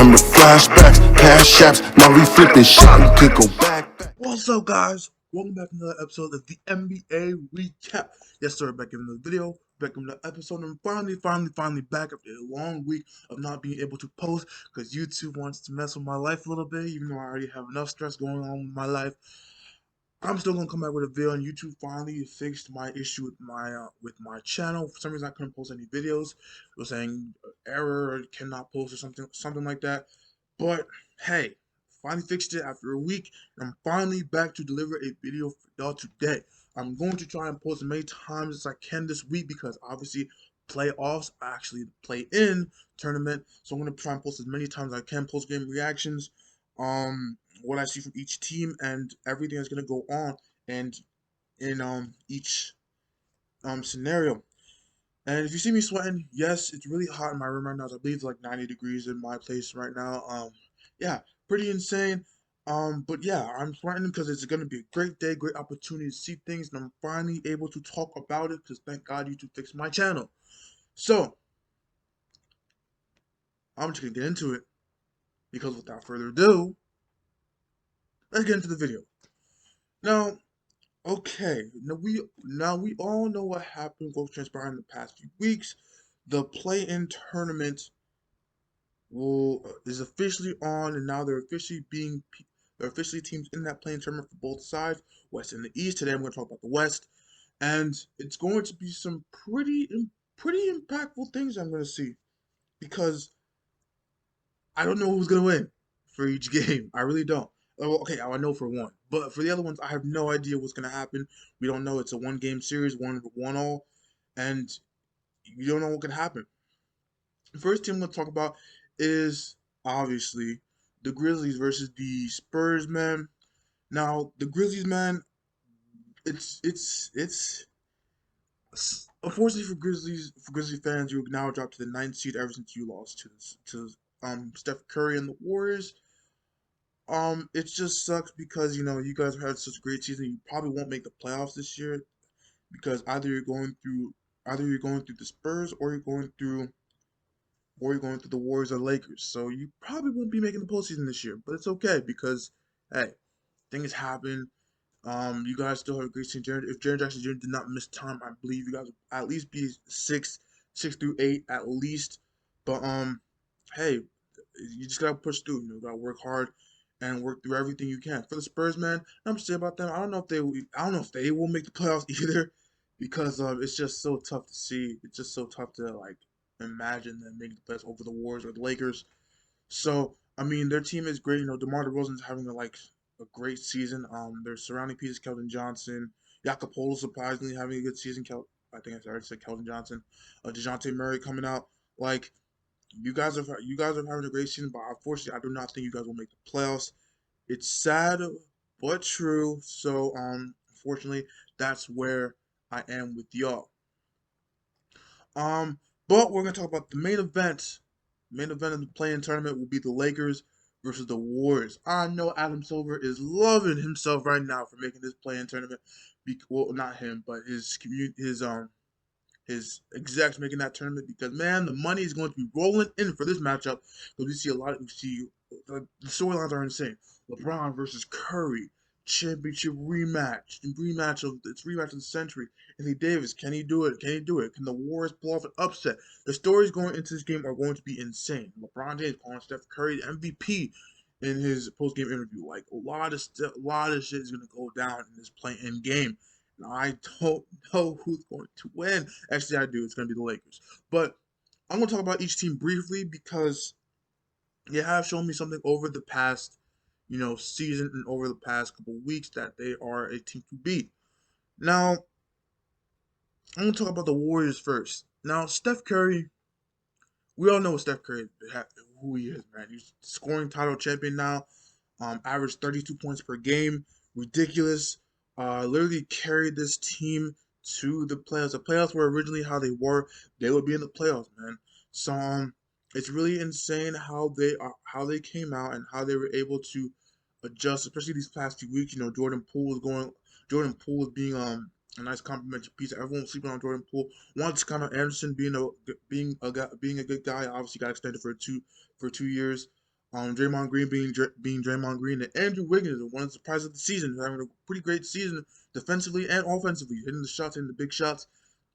Remember flashbacks, cash apps, now we flipping shit, we could go back. What's up, guys? Welcome back to another episode of the NBA Recap. Yes, sir, back in another video, back in the episode, and finally back after a long week of not being able to post because YouTube wants to mess with my life a little bit, even though I already have enough stress going on with my life. I'm still gonna come back with a video, and YouTube finally fixed my issue with my channel. For some reason, I couldn't post any videos. It was saying error, or cannot post, or something like that. But hey, finally fixed it after a week, and I'm finally back to deliver a video for y'all today. I'm going to try and post as many times as I can this week because obviously playoffs, actually play-in tournament. So I'm gonna try and post as many times as I can, post game reactions. What I see from each team and everything that's gonna go on and in each scenario. And if you see me sweating, yes, it's really hot in my room right now. I believe it's like 90 degrees in my place right now. Yeah, pretty insane. But yeah, I'm sweating because it's gonna be a great day, great opportunity to see things, and I'm finally able to talk about it because thank God YouTube fixed my channel. So I'm just gonna get into it because without further ado, let's get into the video. Now, okay, now we all know what happened, what transpired in the past few weeks. The play-in tournament is officially on, and now they're officially teams in that play-in tournament for both sides, West and the East. Today I'm going to talk about the West, and it's going to be some pretty impactful things I'm going to see because I don't know who's going to win for each game. I really don't. Okay, I know for one, but for the other ones, I have no idea what's going to happen. We don't know. It's a one-game series, one all, and you don't know what could happen. The first team I'm going to talk about is obviously the Grizzlies versus the Spurs, man. Now, the Grizzlies, man, it's unfortunately for Grizzly fans, you now dropped to the 9th seed ever since you lost to Steph Curry and the Warriors. It just sucks because you guys have had such a great season. You probably won't make the playoffs this year because either you're going through the Spurs or you're going through the Warriors or Lakers. So you probably won't be making the postseason this year, but it's okay because hey, things happen. You guys still have a great season. If Jaren Jackson Jr. did not miss time, I believe you guys would at least be six through eight at least. But hey, you just gotta push through. You gotta work hard and work through everything you can. For the Spurs, man, I'm saying about them. I don't know if they will make the playoffs either, because it's just so tough to see. It's just so tough to like imagine them making the playoffs over the Warriors or the Lakers. So I mean, their team is great. DeMar DeRozan's having a great season. Their surrounding pieces, Keldon Johnson, Jakob surprisingly having a good season. I think I already said Keldon Johnson, DeJounte Murray coming out. Like you guys are having a great season, but unfortunately, I do not think you guys will make the playoffs. It's sad but true. So unfortunately, that's where I am with y'all. Um, but we're gonna talk about the main event. Main event of the play-in tournament will be the Lakers versus the Warriors. I know Adam Silver is loving himself right now for making this play-in tournament. Well, not him, but his execs making that tournament because man, the money is going to be rolling in for this matchup because we see the storylines are insane. LeBron versus Curry, championship rematch of the century. Anthony Davis, can he do it? Can he do it? Can the Warriors pull off an upset? The stories going into this game are going to be insane. LeBron James calling Steph Curry the MVP in his post-game interview. Like a lot of shit is gonna go down in this play-in game. I don't know who's going to win. Actually, I do. It's going to be the Lakers. But I'm going to talk about each team briefly because they have shown me something over the past, season and over the past couple weeks that they are a team to beat. Now, I'm going to talk about the Warriors first. Now, Steph Curry, we all know what Steph Curry, who he is, man. He's scoring title champion now. Averaged 32 points per game. Ridiculous. Literally carried this team to the playoffs. The playoffs were originally how they were. They would be in the playoffs, man. So it's really insane how they came out and how they were able to adjust, especially these past few weeks. Jordan Poole is being a nice complimentary piece. Everyone was sleeping on Jordan Poole. Once Connor Anderson being a good guy, obviously got extended for 2 years. Draymond Green being Draymond Green, and Andrew Wiggins, one of the surprises of the season, having a pretty great season defensively and offensively, hitting the shots, hitting the big shots,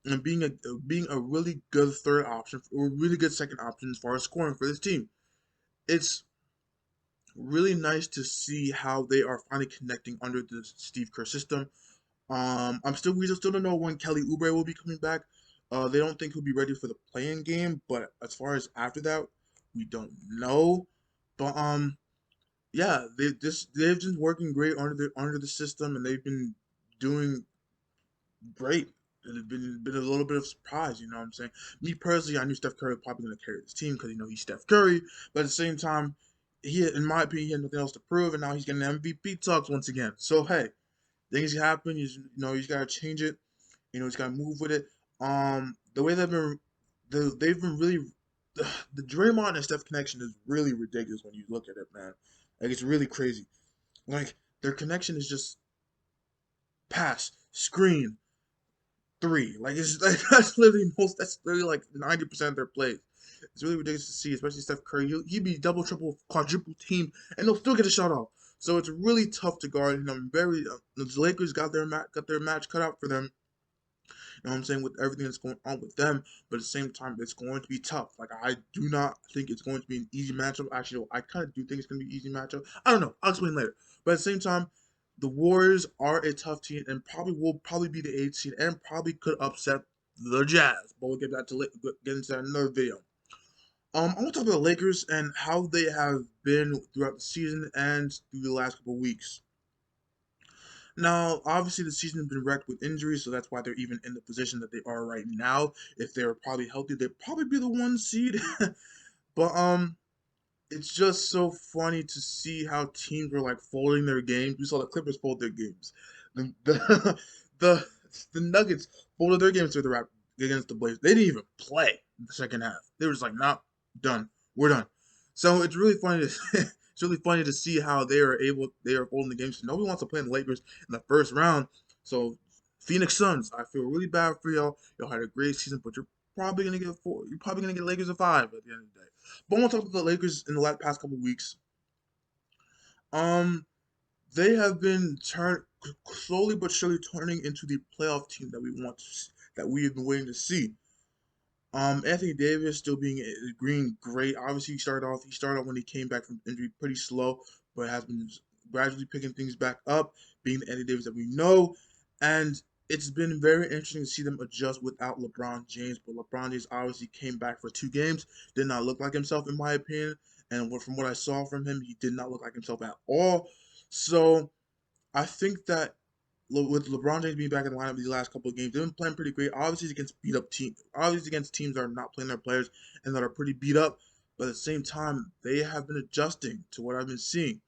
and being a really good third option or really good second option as far as scoring for this team. It's really nice to see how they are finally connecting under the Steve Kerr system. We still don't know when Kelly Oubre will be coming back. They don't think he'll be ready for the playing game, but as far as after that, we don't know. But yeah, they've been working great under the system, and they've been doing great. It's been a little bit of surprise, you know what I'm saying? Me personally, I knew Steph Curry was probably going to carry this team because he's Steph Curry, but at the same time, in my opinion, he had nothing else to prove, and now he's getting MVP talks once again. So hey, things happen. You just gotta change it. You just gotta move with it. The way they've been really the Draymond and Steph connection is really ridiculous when you look at it, man. Like it's really crazy. Like their connection is just pass, screen, three. Like it's like that's literally like 90% of their plays. It's really ridiculous to see, especially Steph Curry. He'd be double, triple, quadruple team, and they'll still get a shot off. So it's really tough to guard. And I'm very the Lakers got their match cut out for them. You know what I'm saying, with everything that's going on with them, but at the same time, it's going to be tough. Like I do not think it's going to be an easy matchup. Actually, I kind of do think it's going to be an easy matchup. I don't know. I'll explain later. But at the same time, the Warriors are a tough team and probably be the 8th seed and probably could upset the Jazz. But we'll get into that in another video. I want to talk about the Lakers and how they have been throughout the season and through the last couple of weeks. Now, obviously, the season has been wrecked with injuries, so that's why they're even in the position that they are right now. If they were probably healthy, they'd probably be the 1 seed. But it's just so funny to see how teams were like folding their games. We saw the Clippers fold their games. The the, the Nuggets folded their games against the Blazers. They didn't even play in the second half. They were just like, "Nah, done. We're done." So it's really funny to it's really funny to see how they are holding the games. Nobody wants to play the Lakers in the first round. So Phoenix Suns, I feel really bad for y'all. Y'all had a great season, but you're probably gonna get Lakers a 5 at the end of the day. But I want to talk about the Lakers in the past couple weeks. Um, they have been slowly but surely turning into the playoff team that we have been waiting to see. Anthony Davis still being green great. Obviously, he started off when he came back from injury pretty slow, but has been gradually picking things back up, being the Anthony Davis that we know. And it's been very interesting to see them adjust without LeBron James. But LeBron James obviously came back for 2 games, did not look like himself in my opinion. And from what I saw from him, he did not look like himself at all. So I think that with LeBron James being back in the lineup these last couple of games, they've been playing pretty great. Obviously against beat up teams, obviously against teams that are not playing their players and that are pretty beat up. But at the same time, they have been adjusting to what I've been seeing.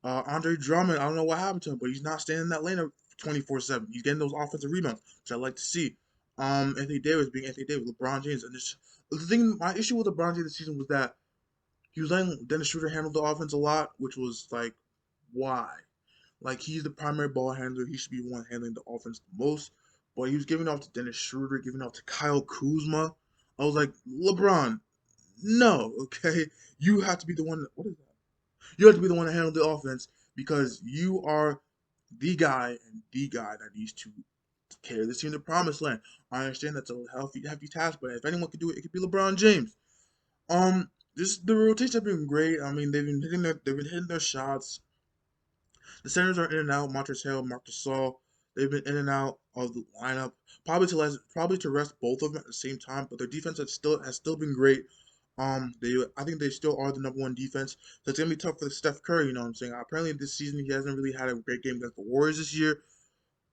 Andre Drummond, I don't know what happened to him, but he's not staying in that lane 24/7. He's getting those offensive rebounds, which I like to see. Anthony Davis being Anthony Davis, LeBron James, and my issue with LeBron James this season was that he was letting Dennis Schroeder handle the offense a lot, which was like, why? Like he's the primary ball handler. He should be the one handling the offense the most. But he was giving off to Dennis Schroeder, giving off to Kyle Kuzma. I was like, LeBron, no, okay. You have to be the one. What is that? You have to be the one to handle the offense because you are the guy that needs to carry this team to the promised land. I understand that's a hefty task, but if anyone could do it, it could be LeBron James. The rotations have been great. I mean, they've been hitting their shots. The centers are in and out. Montrezl Harrell, Marc Gasol. They've been in and out of the lineup, probably to rest both of them at the same time. But their defense has still been great. I think they still are the #1 defense. So it's gonna be tough for Steph Curry. You know what I'm saying? Apparently this season he hasn't really had a great game against the Warriors this year.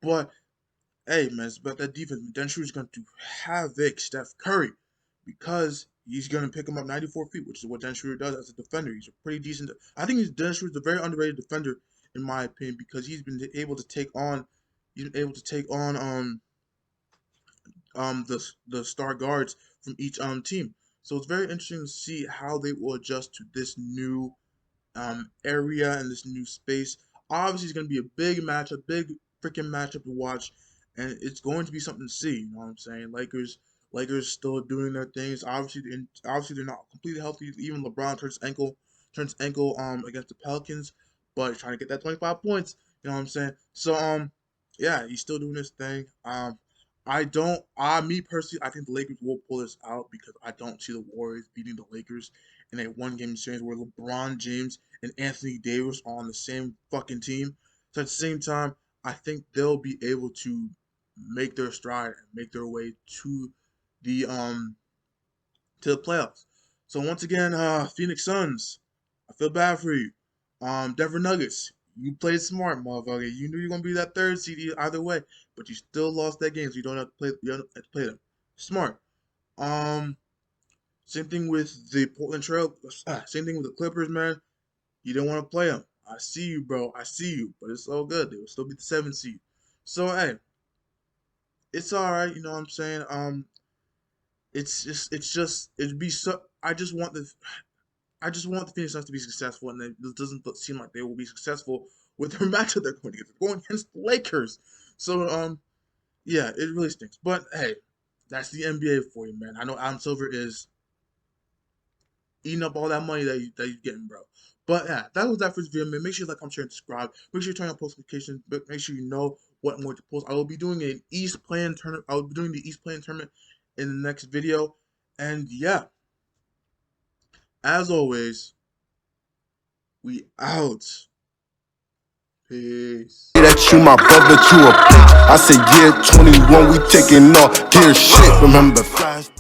But hey, man, it's about that defense. Dennis Schroeder's going to havoc Steph Curry because he's going to pick him up 94 feet, which is what Dennis Schroeder does as a defender. He's a pretty decent. I think Dennis Schroeder's a very underrated defender in my opinion because he's been able to take on the star guards from each team. So it's very interesting to see how they will adjust to this new area and this new space. Obviously, it's going to be a big matchup, big freaking matchup to watch, and it's going to be something to see. You know what I'm saying? Lakers still doing their things. Obviously they're not completely healthy. Even LeBron hurt his ankle turned his ankle against the Pelicans, but he's trying to get that 25 points. You know what I'm saying? So yeah, he's still doing his thing. Me personally, I think the Lakers will pull this out because I don't see the Warriors beating the Lakers in a one-game series where LeBron James and Anthony Davis are on the same fucking team. So at the same time, I think they'll be able to make their stride and make their way the um to the playoffs. So once again, Phoenix Suns, I feel bad for you. Denver Nuggets, you played smart, motherfucker. You knew you were gonna be that third seed either way, but you still lost that game, so you don't have to play. You don't have to play them. Smart. Um, Same thing with the Portland Trail. Same thing with the Clippers, man. You didn't want to play them. I see you, bro. I see you, but it's all good. They will still be the 7th seed. So hey, it's all right. You know what I'm saying? It'd be so. I just want the Phoenix Suns to be successful, and it doesn't seem like they will be successful with their matchup they're going against. They're going against the Lakers. So yeah, it really stinks. But hey, that's the NBA for you, man. I know Adam Silver is eating up all that money that you're getting, bro. But yeah, that was that for this video, man. Make sure you like, comment, share, and subscribe. Make sure you turn on post notifications. Make sure you know what I'm going to post. I will be doing an East Playing tournament. I will be doing the East Playing tournament in the next video. And yeah, as always, we out. Peace. That you my brother to a bitch. I said, yeah, 21, we taking off. Gear shit. Remember, flash.